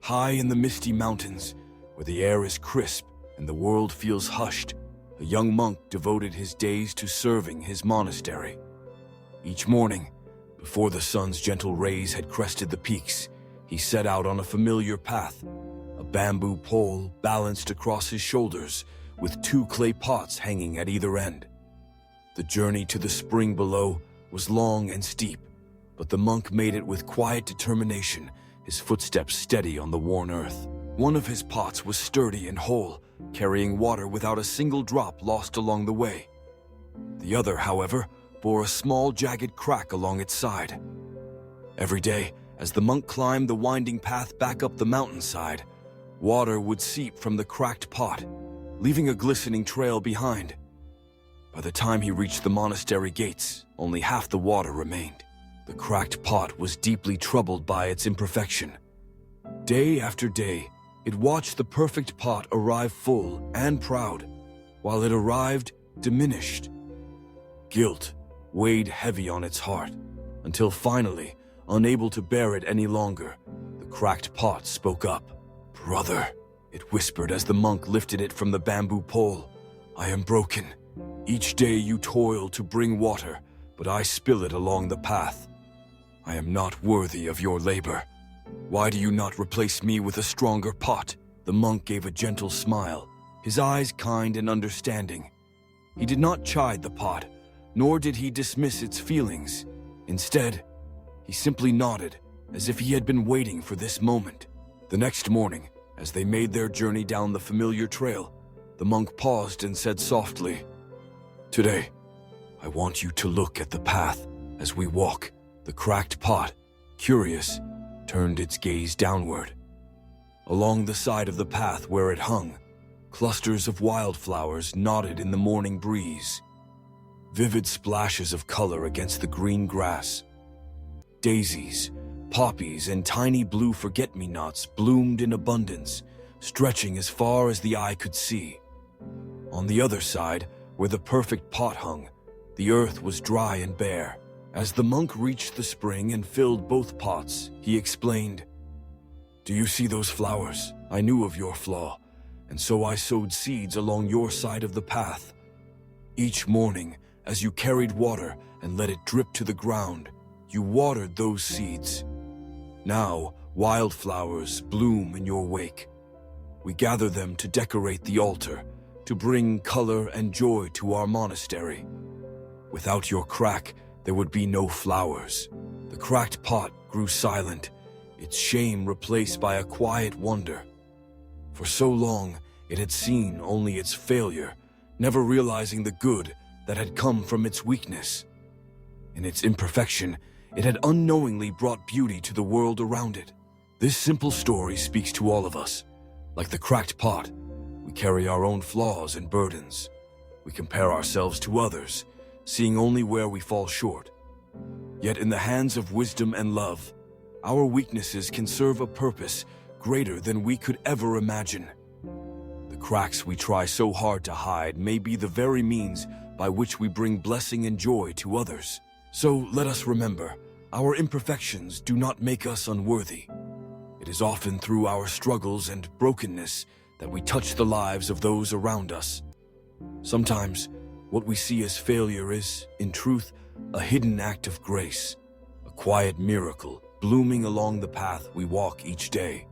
High in the misty mountains, where the air is crisp and the world feels hushed, a young monk devoted his days to serving his monastery. Each morning, before the sun's gentle rays had crested the peaks, he set out on a familiar path, a bamboo pole balanced across his shoulders with 2 clay pots hanging at either end. The journey to the spring below was long and steep, but the monk made it with quiet determination, his footsteps steady on the worn earth. One of his pots was sturdy and whole, carrying water without a single drop lost along the way. The other, however, bore a small jagged crack along its side. Every day, as the monk climbed the winding path back up the mountainside, water would seep from the cracked pot, leaving a glistening trail behind. By the time he reached the monastery gates, only half the water remained. The cracked pot was deeply troubled by its imperfection. Day after day, it watched the perfect pot arrive full and proud, while it arrived diminished. Guilt weighed heavy on its heart, until finally, unable to bear it any longer, the cracked pot spoke up. "Brother," it whispered as the monk lifted it from the bamboo pole, "I am broken. Each day you toil to bring water, but I spill it along the path. I am not worthy of your labor. Why do you not replace me with a stronger pot?" The monk gave a gentle smile, his eyes kind and understanding. He did not chide the pot, nor did he dismiss its feelings. Instead, he simply nodded, as if he had been waiting for this moment. The next morning, as they made their journey down the familiar trail, the monk paused and said softly, "Today, I want you to look at the path as we walk." The cracked pot, curious, turned its gaze downward. Along the side of the path where it hung, clusters of wildflowers nodded in the morning breeze. Vivid splashes of color against the green grass. Daisies, poppies, and tiny blue forget-me-nots bloomed in abundance, stretching as far as the eye could see. On the other side, where the perfect pot hung, the earth was dry and bare. As the monk reached the spring and filled both pots, he explained, "Do you see those flowers? I knew of your flaw, and so I sowed seeds along your side of the path. Each morning, as you carried water and let it drip to the ground, you watered those seeds. Now, wildflowers bloom in your wake. We gather them to decorate the altar, to bring color and joy to our monastery. Without your crack, there would be no flowers." The cracked pot grew silent, its shame replaced by a quiet wonder. For so long, it had seen only its failure, never realizing the good that had come from its weakness. In its imperfection, it had unknowingly brought beauty to the world around it. This simple story speaks to all of us. Like the cracked pot, we carry our own flaws and burdens. We compare ourselves to others, seeing only where we fall short. Yet in the hands of wisdom and love, our weaknesses can serve a purpose greater than we could ever imagine. The cracks we try so hard to hide may be the very means by which we bring blessing and joy to others. So let us remember, our imperfections do not make us unworthy. It is often through our struggles and brokenness that we touch the lives of those around us. Sometimes, what we see as failure is, in truth, a hidden act of grace, a quiet miracle blooming along the path we walk each day.